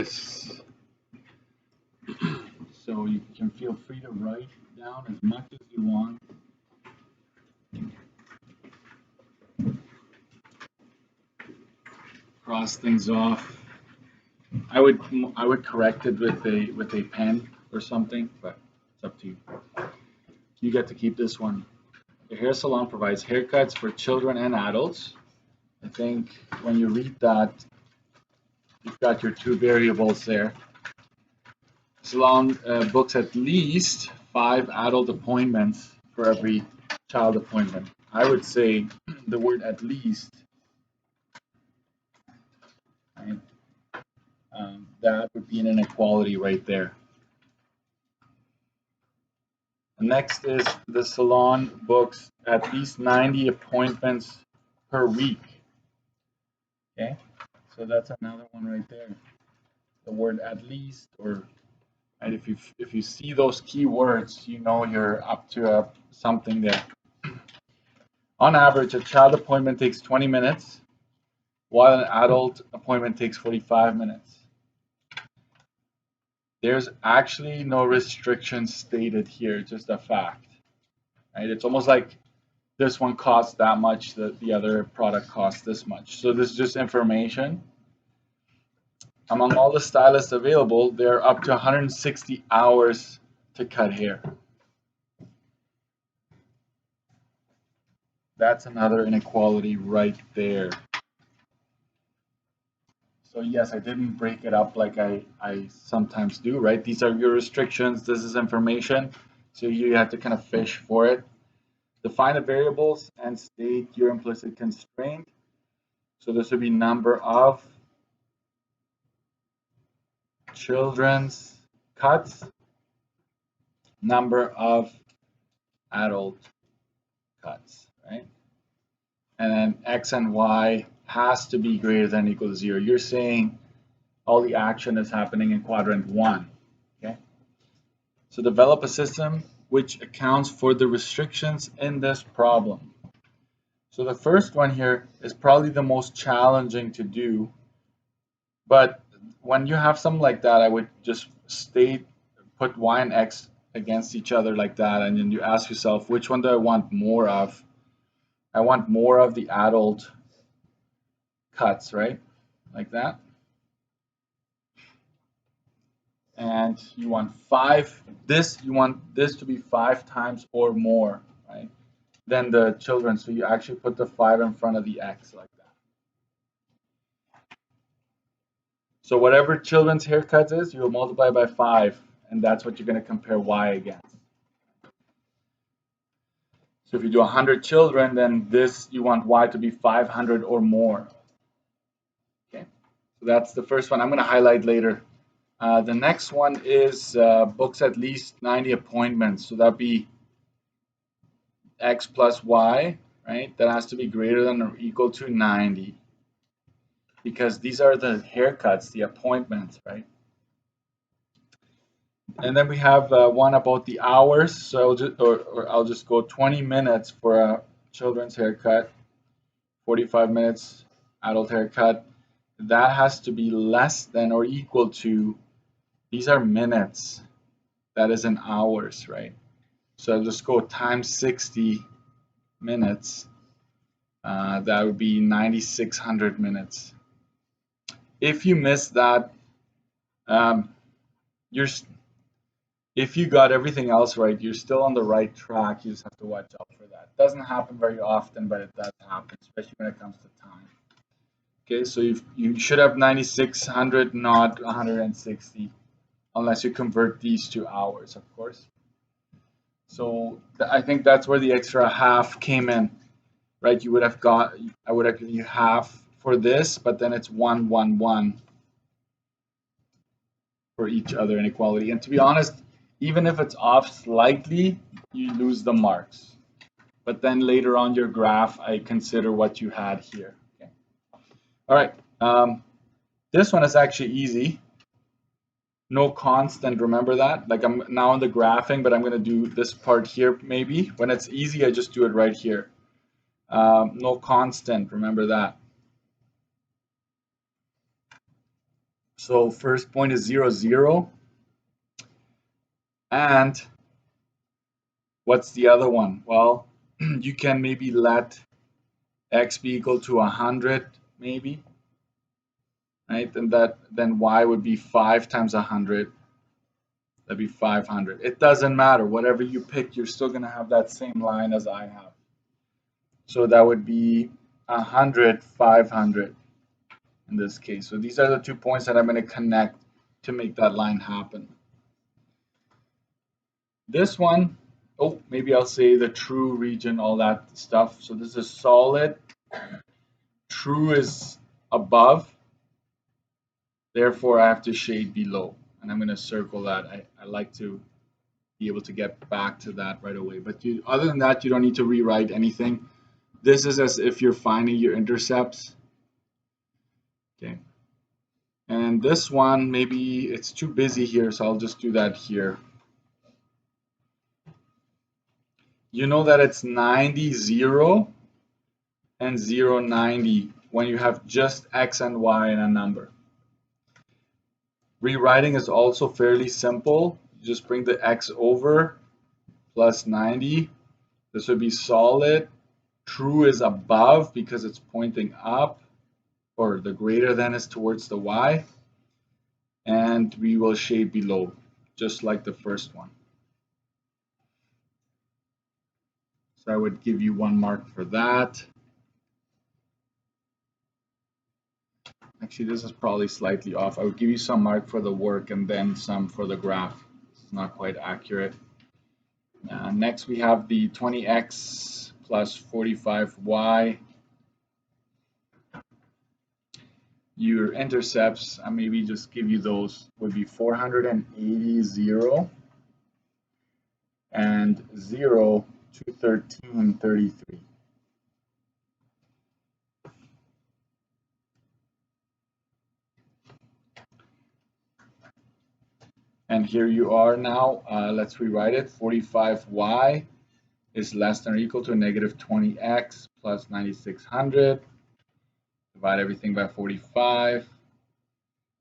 this. So you can feel free to write down as much as you want. Cross things off. I would correct it with a pen or something, but it's up to you. You get to keep this one. The hair salon provides haircuts for children and adults. I think when you read that, you've got your two variables there. Salon books at least 5 adult appointments for every child appointment. I would say the word at least, right? That would be an inequality right there. Next is the salon books at least 90 appointments per week. Okay, so that's another one right there. The word at least, or right, if you see those keywords, you know you're up to something there. On average, a child appointment takes 20 minutes, while an adult appointment takes 45 minutes. There's actually no restrictions stated here, just a fact. Right? It's almost like this one costs that much, the other product costs this much. So this is just information. Among all the stylists available, there are up to 160 hours to cut hair. That's another inequality right there. So yes, I didn't break it up like I sometimes do, right? These are your restrictions. This is information. So you have to kind of fish for it. Define the variables and state your implicit constraint. So this would be number of children's cuts, number of adult cuts, right? And then X and Y has to be greater than or equal to 0. You're saying all the action is happening in quadrant 1, okay? So develop a system which accounts for the restrictions in this problem. So the first one here is probably the most challenging to do, but when you have something like that, I would just put Y and X against each other like that, and then you ask yourself, which one do I want more of? I want more of the adult cuts, right? Like that. And you want you want this to be 5 times or more, right? Than the children. So you actually put the 5 in front of the X like that. So whatever children's haircuts is, you'll multiply by 5, and that's what you're going to compare Y against. So if you do 100 children, then this, you want Y to be 500 or more. Okay, so that's the first one. I'm going to highlight later. The next one is books at least 90 appointments. So that'd be X plus Y, right? That has to be greater than or equal to 90. Because these are the haircuts, the appointments, right? And then we have one about the hours. So I'll just go 20 minutes for a children's haircut, 45 minutes adult haircut. That has to be less than or equal to, these are minutes, that is in hours, right? So I'll just go times 60 minutes. That would be 9,600 minutes. If you miss that, if you got everything else right, you're still on the right track. You just have to watch out for that. It doesn't happen very often, but it does happen, especially when it comes to time. Okay, so you should have 9,600, not 160, unless you convert these to hours, of course. So I think that's where the extra half came in, right? You would have got, I would have given you half for this, but then it's 1, 1, 1 for each other inequality. And to be honest, even if it's off slightly, you lose the marks. But then later on your graph, I consider what you had here. Okay. All right. This one is actually easy. No constant, remember that? Like I'm now on the graphing, but I'm going to do this part here maybe. When it's easy, I just do it right here. No constant, remember that. So first point is 0, 0. And what's the other one? Well, you can maybe let x be equal to 100, maybe, right? And then y would be 5 times 100. That'd be 500. It doesn't matter. Whatever you pick, you're still going to have that same line as I have. So that would be 100, 500 in this case. So these are the 2 points that I'm going to connect to make that line happen. This one, oh, maybe I'll say the true region, all that stuff. So this is solid. True is above. Therefore, I have to shade below. And I'm going to circle that. I like to be able to get back to that right away. But other than that, you don't need to rewrite anything. This is as if you're finding your intercepts. Okay. And this one, maybe it's too busy here, so I'll just do that here. You know that it's 90, 0, and 0, 90 when you have just x and y in a number. Rewriting is also fairly simple. You just bring the x over plus 90. This would be solid. True is above because it's pointing up, or the greater than is towards the y. And we will shade below, just like the first one. So I would give you 1 mark for that. Actually, this is probably slightly off. I would give you some mark for the work and then some for the graph. It's not quite accurate. Next, we have the 20x plus 45y. Your intercepts, I maybe just give you those, would be 480, 0, and 0 to 1333. And here you are now. Let's rewrite it. 45y is less than or equal to negative 20x plus 9600. Divide everything by 45.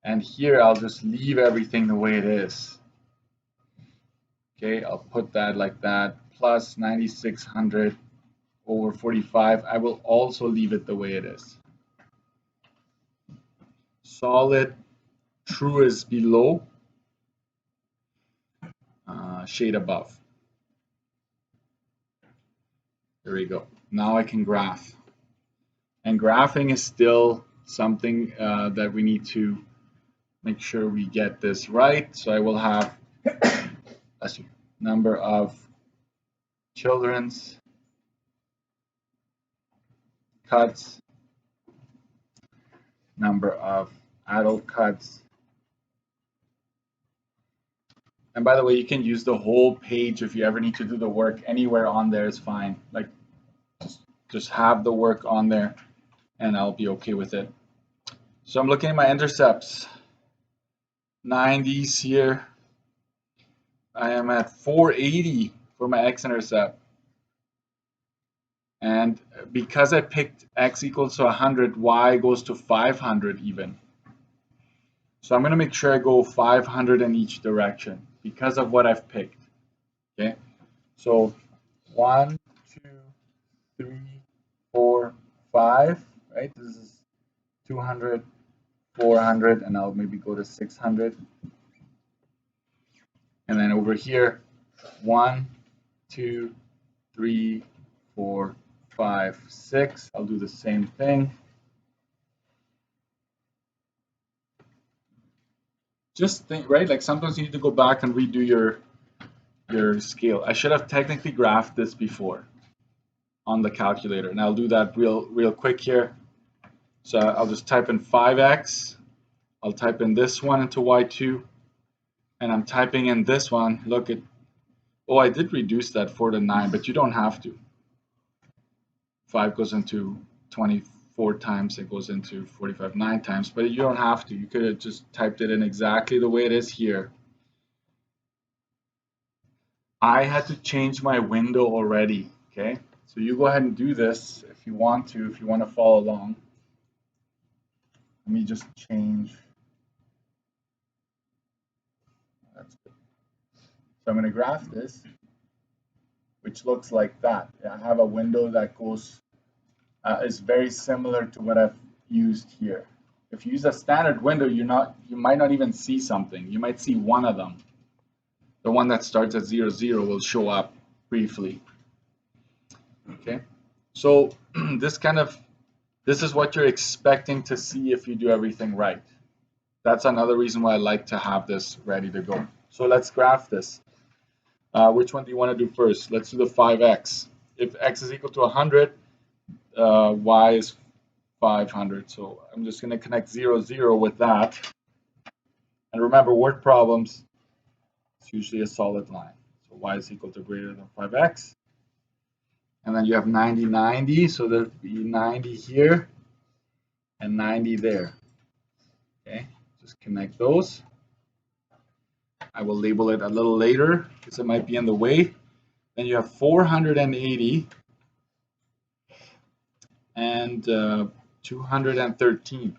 And here I'll just leave everything the way it is. Okay, I'll put that like that. Plus 9600 over 45. I will also leave it the way it is. Solid. True is below. Shade above. There we go. Now I can graph. And graphing is still something that we need to make sure we get this right. So I will have number of children's cuts, number of adult cuts. And by the way, you can use the whole page if you ever need to do the work. Anywhere on there is fine. Like just have the work on there and I'll be okay with it. So I'm looking at my intercepts. 90s here. I am at 480 for my x-intercept. And because I picked x equals to 100, y goes to 500 even. So I'm going to make sure I go 500 in each direction because of what I've picked. Okay, so 1, 2, 3, 4, 5, right? This is 200, 400, and I'll maybe go to 600. And then over here, 1, 2, 3, 4, 5, 6. I'll do the same thing. Just think, right? Like sometimes you need to go back and redo your scale. I should have technically graphed this before on the calculator, and I'll do that real quick here. So I'll just type in 5x. I'll type in this one into y2, and I'm typing in this one. Look at, oh, I did reduce that 4 to 9, but you don't have to. 5 goes into 24 times, it goes into 45 9 times, but you don't have to. You could have just typed it in exactly the way it is here. I had to change my window already, okay? So you go ahead and do this if you want to follow along. Let me just change So I'm going to graph this, which looks like that. I have a window that goes, is very similar to what I've used here. If you use a standard window, you might not even see something. You might see one of them. The one that starts at 0, 0 will show up briefly. Okay, so this is what you're expecting to see if you do everything right. That's another reason why I like to have this ready to go. So let's graph this. Which one do you want to do first? Let's do the 5x. If x is equal to 100, y is 500. So I'm just going to connect 0, 0 with that. And remember, word problems, it's usually a solid line. So y is equal to greater than 5x. And then you have 90, 90. So there'll be 90 here and 90 there. Okay, just connect those. I will label it a little later because it might be in the way. Then you have 480 and 213.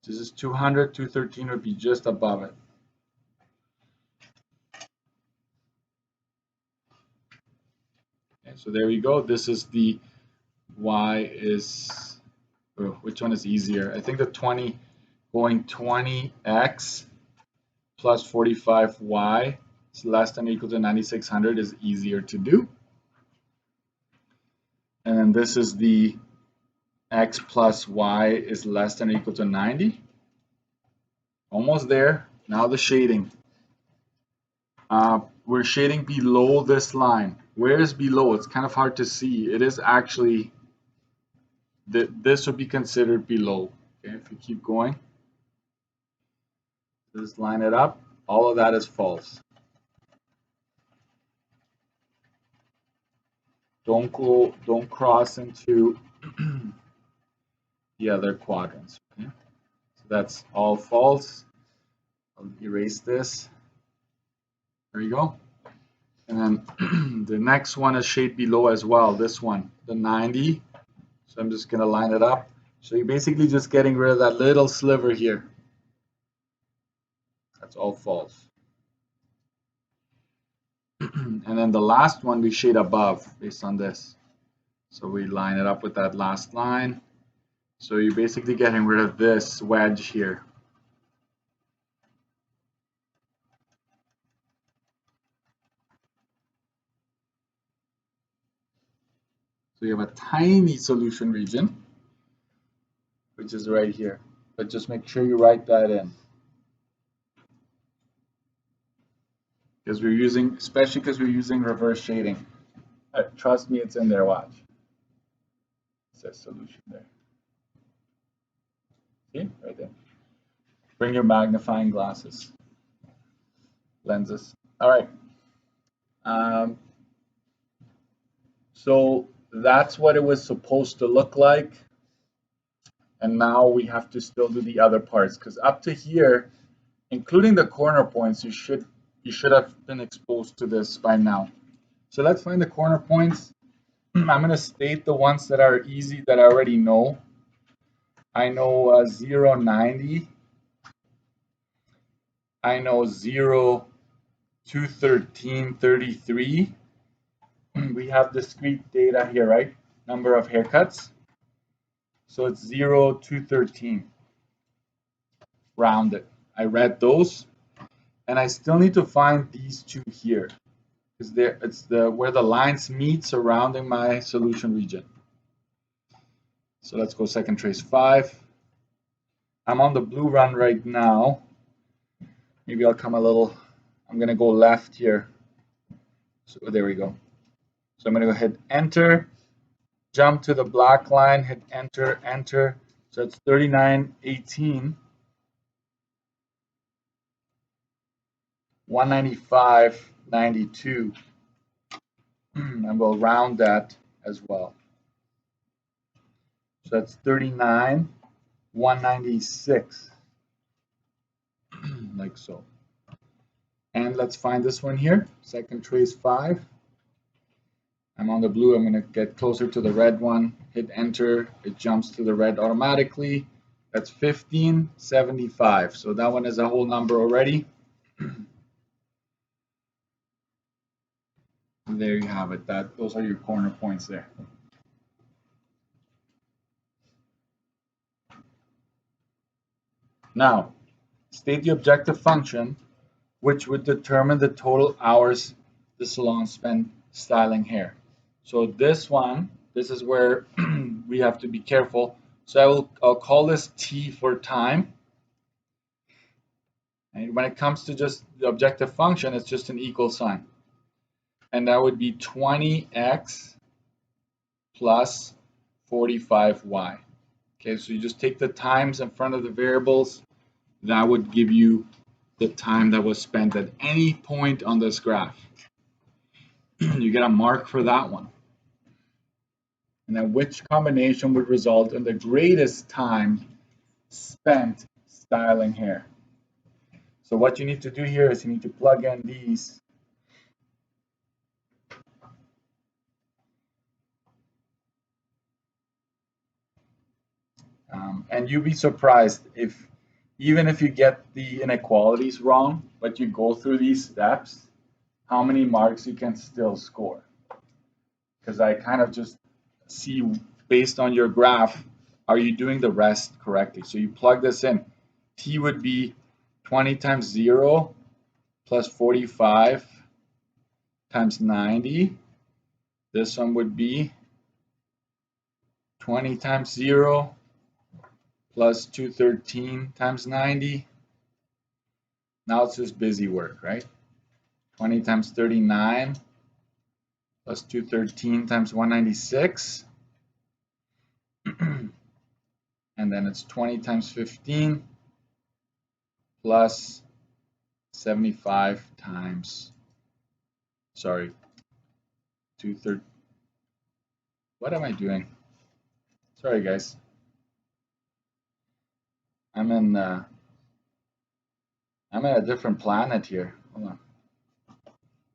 This is 200, 213 would be just above it. Okay, so there we go. This is the y is, oh, which one is easier? I think the 20, going 20x plus 45y is less than or equal to 9600 is easier to do. And then this is the x plus y is less than or equal to 90. Almost there. Now the shading. We're shading below this line. Where is below? It's kind of hard to see. It is actually, this would be considered below. Okay, if you keep going, just line it up. All of that is false. Don't cross into the other quadrants. Okay, so that's all false. I'll erase this. There you go. And then the next one is shade below as well. This one, the 90. So I'm just going to line it up. So you're basically just getting rid of that little sliver here. That's all false. And then the last one we shade above based on this. So we line it up with that last line. So you're basically getting rid of this wedge here. So you have a tiny solution region, which is right here. But just make sure you write that in. Because we're using, especially because we're using reverse shading. Trust me, it's in there, watch. It says solution there. See, right there. Bring your magnifying glasses, lenses. All right. So that's what it was supposed to look like. And now we have to still do the other parts, because up to here, including the corner points, you should have been exposed to this by now. So let's find the corner points. I'm going to state the ones that are easy that I already know. I know 0, 90. I know 0, 213, 33. We have discrete data here, right? Number of haircuts. So it's 0, 213. Rounded. I read those. And I still need to find these two here. Because it's where the lines meet surrounding my solution region. So let's go second trace 5. I'm on the blue run right now. Maybe I'll come a little, I'm going to go left here. So there we go. So I'm going to go hit enter, jump to the black line, hit enter, enter. So it's 3918, 195.92. And we'll round that as well. So that's 39, 196, like so. And let's find this one here, second trace 5. I'm on the blue, I'm going to get closer to the red one, hit enter, it jumps to the red automatically. That's 1575. So that one is a whole number already. there you have it. Those are your corner points there. Now, state the objective function, which would determine the total hours the salon spent styling hair. So this is where we have to be careful. So I'll call this T for time. And when it comes to just the objective function, it's just an equal sign. And that would be 20x plus 45y. Okay, so you just take the times in front of the variables. That would give you the time that was spent at any point on this graph. You get a mark for that one. And then which combination would result in the greatest time spent styling hair? So what you need to do here is you need to plug in these. And you'd be surprised even if you get the inequalities wrong, but you go through these steps, how many marks you can still score. Because I kind of just see based on your graph, are you doing the rest correctly? So you plug this in. T would be 20 times 0 plus 45 times 90. This one would be 20 times 0 plus 213 times 90. Now it's just busy work, right? 20 times 39 plus 213 times 196. And then it's 20 times 15 plus 75 times, sorry, 213. What am I doing? Sorry, guys. I'm in a different planet here. Hold on.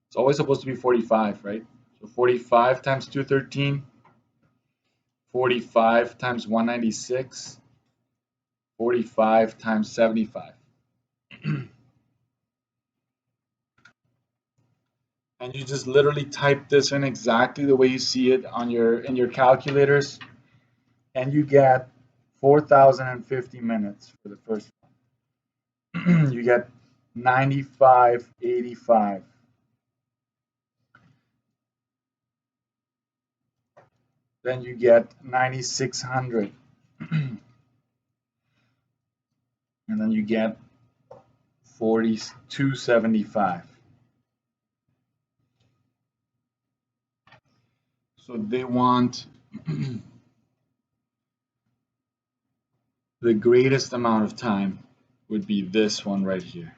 It's always supposed to be 45, right? So 45 times 213, 45 times 196, 45 times 75. And you just literally type this in exactly the way you see it on in your calculators, and you get 4,050 minutes for the first one. You get 9585. Then you get 9600. And then you get 4275. So they want the greatest amount of time would be this one right here.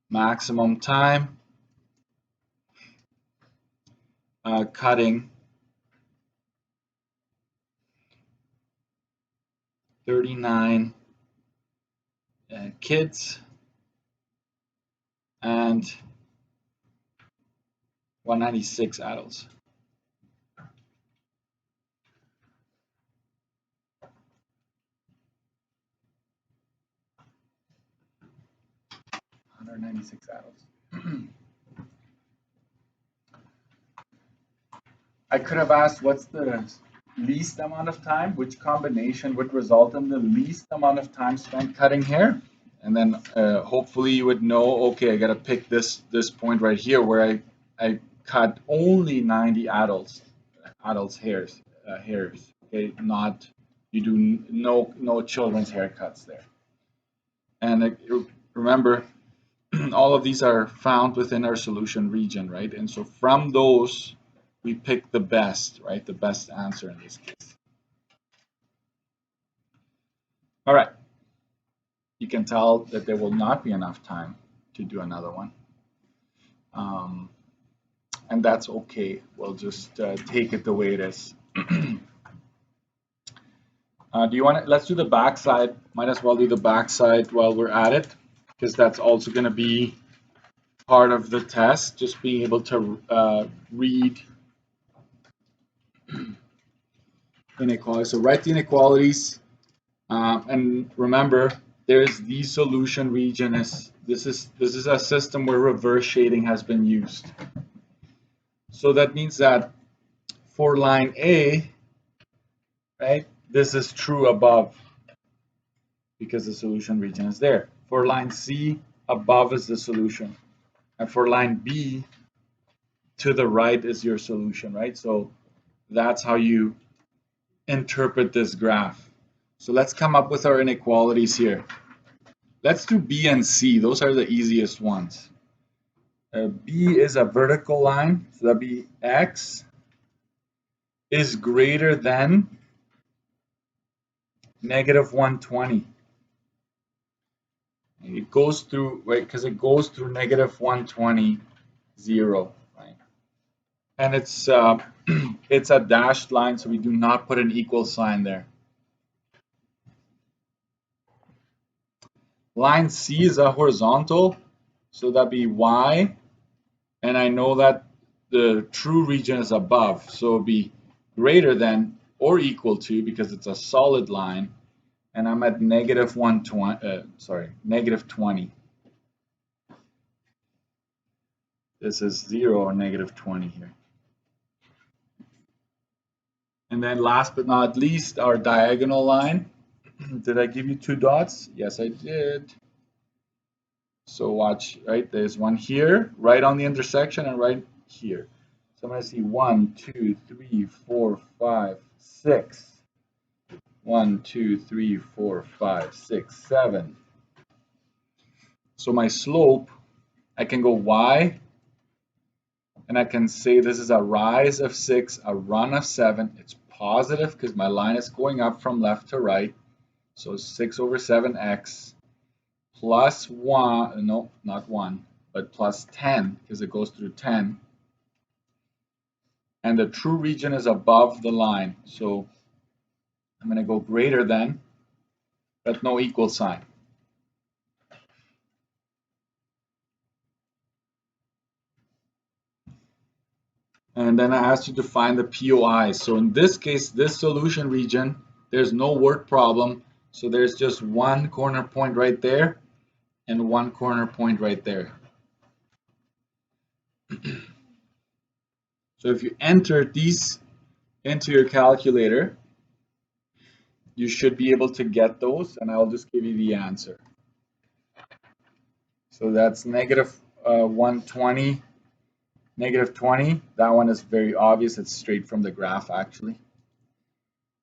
Maximum time cutting 39 kids and 196 adults. Adults. I could have asked what's the least amount of time, which combination would result in the least amount of time spent cutting hair, and then hopefully you would know, okay, I gotta pick this point right here where I cut only 90 adults hairs, okay, not you do no children's haircuts there. And remember, all of these are found within our solution region, right? And so from those, we pick the best, right? The best answer in this case. All right. You can tell that there will not be enough time to do another one. And that's okay. We'll just take it the way it is. Do you want to, let's do the back side. Might as well do the back side while we're at it, because that's also going to be part of the test, just being able to read inequalities. So write the inequalities, and remember, there's the solution region. This is a system where reverse shading has been used. So that means that for line A, right, this is true above because the solution region is there. For line C, above is the solution. And for line B, to the right is your solution, right? So that's how you interpret this graph. So let's come up with our inequalities here. Let's do B and C. Those are the easiest ones. B is a vertical line, so that'd be X is greater than negative 120. It goes through, right, because it goes through negative 120, 0, right? And it's it's a dashed line, so we do not put an equal sign there. Line C is a horizontal, so that'd be Y, and I know that the true region is above, so it'd be greater than or equal to, because it's a solid line, and I'm at negative 120, negative 20. This is 0 or negative 20 here. And then last but not least, our diagonal line. Did I give you 2 dots? Yes, I did. So watch, right? There's one here, right on the intersection, and right here. So I'm going to see 1, 2, 3, 4, 5, 6. 1, 2, 3, 4, 5, 6, 7. So my slope, I can go Y, and I can say this is a rise of 6, a run of 7. It's positive because my line is going up from left to right. So 6 over 7x plus 1, no, not 1, but plus 10 because it goes through 10. And the true region is above the line. So I'm going to go greater than, but no equal sign. And then I asked you to find the POI. So in this case, this solution region, there's no word problem. So there's just one corner point right there and one corner point right there. So if you enter these into your calculator, you should be able to get those, and I'll just give you the answer. So that's negative 120, negative 20. That one is very obvious. It's straight from the graph, actually.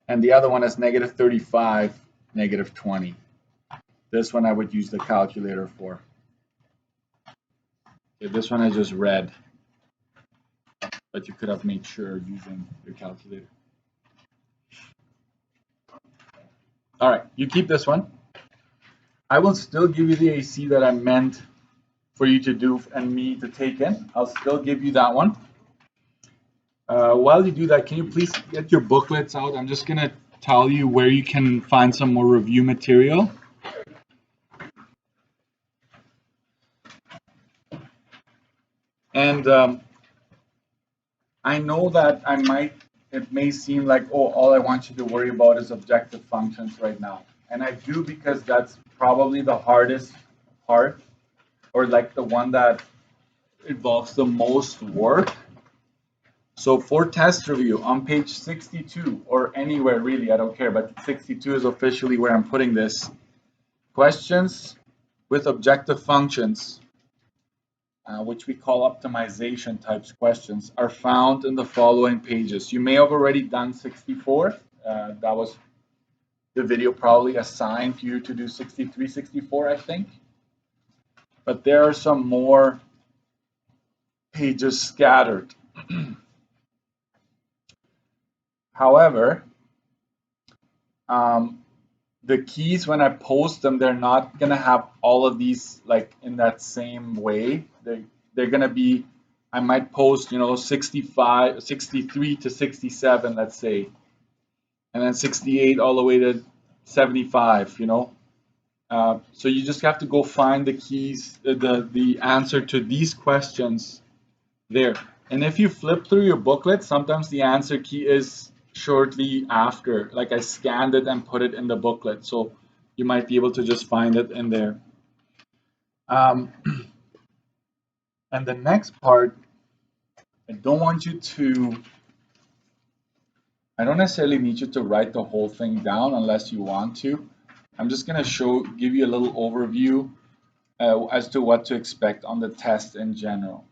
And the other one is negative 35, negative 20. This one I would use the calculator for. Okay, this one I just read, but you could have made sure using your calculator. All right, you keep this one. I will still give you the AC that I meant for you to do and me to take in. I'll still give you that one. While you do that, can you please get your booklets out? I'm just going to tell you where you can find some more review material. And I know that it may seem like, oh, all I want you to worry about is objective functions right now. And I do, because that's probably the hardest part, or like the one that involves the most work. So for test review on page 62, or anywhere really, I don't care, but 62 is officially where I'm putting this. Questions with objective functions, which we call optimization types questions, are found in the following pages. You may have already done 64. That was the video probably assigned for you to do 63, 64, I think. But there are some more pages scattered. However, the keys, when I post them, they're not going to have all of these like in that same way. They're going to be, I might post, 65, 63 to 67, let's say, and then 68 all the way to 75, So you just have to go find the keys, the answer to these questions there. And if you flip through your booklet, sometimes the answer key is shortly after, like I scanned it and put it in the booklet. So you might be able to just find it in there. And the next part, I don't necessarily need you to write the whole thing down unless you want to. I'm just going to give you a little overview as to what to expect on the test in general.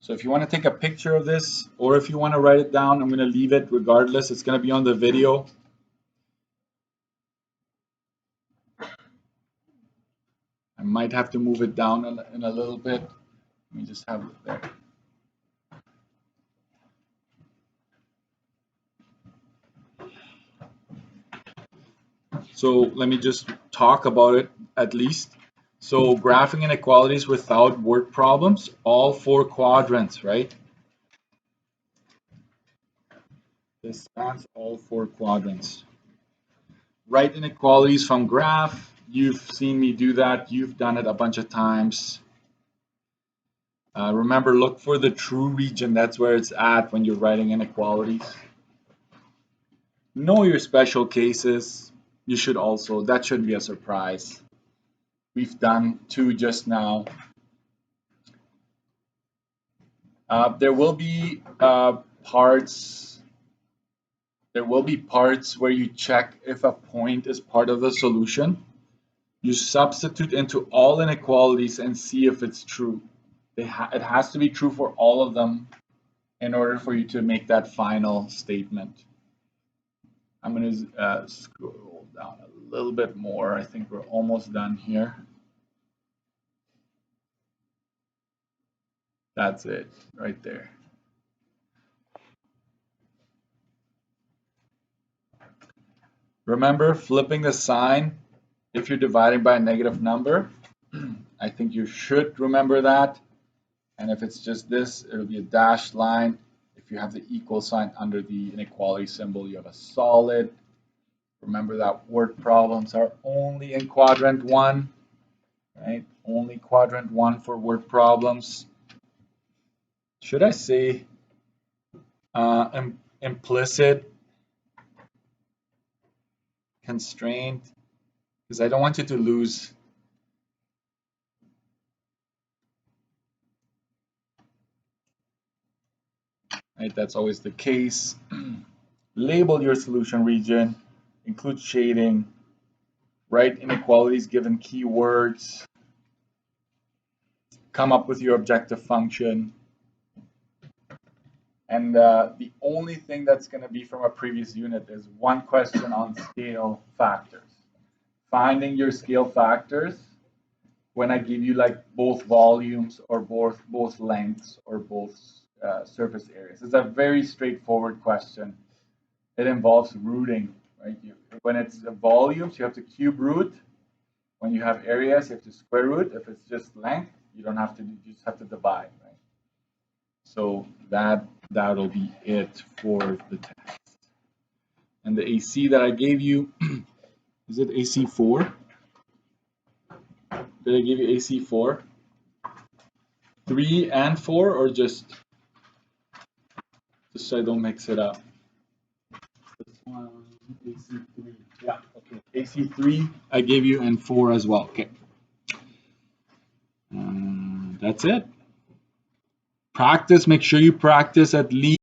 So if you want to take a picture of this, or if you want to write it down, I'm going to leave it regardless. It's going to be on the video. I might have to move it down in a little bit. Let me just have it there. So let me just talk about it at least. So graphing inequalities without word problems, all 4 quadrants, right? This spans all 4 quadrants. Write inequalities from graph. You've seen me do that. You've done it a bunch of times. Remember, look for the true region. That's where it's at when you're writing inequalities. Know your special cases. You should also, that shouldn't be a surprise. We've done 2 just now. There will be parts where you check if a point is part of the solution. You substitute into all inequalities and see if it's true. It has to be true for all of them in order for you to make that final statement. I'm going to scroll down a little bit more. I think we're almost done here. That's it right there. Remember, flipping the sign if you're dividing by a negative number. I think you should remember that. And if it's just this, it'll be a dashed line. If you have the equal sign under the inequality symbol, you have a solid. Remember that word problems are only in quadrant 1, right? Only quadrant 1 for word problems. Should I say implicit, constraint? Because I don't want you to lose. Right, that's always the case. Label your solution region, include shading, write inequalities given keywords, come up with your objective function. And the only thing that's going to be from a previous unit is one question on scale factors. Finding your scale factors when I give you like both volumes or both lengths or both surface areas. It's a very straightforward question. It involves rooting, right? When it's volumes, you have to cube root. When you have areas, you have to square root. If it's just length, you don't have to. You just have to divide, right? So that'll be it for the test. And the AC that I gave you, is it AC4? Did I give you AC4? 3 and 4, or just so I don't mix it up? This one, AC3. Yeah, okay. AC3 I gave you, and 4 as well. Okay. That's it. Practice. Make sure you practice at least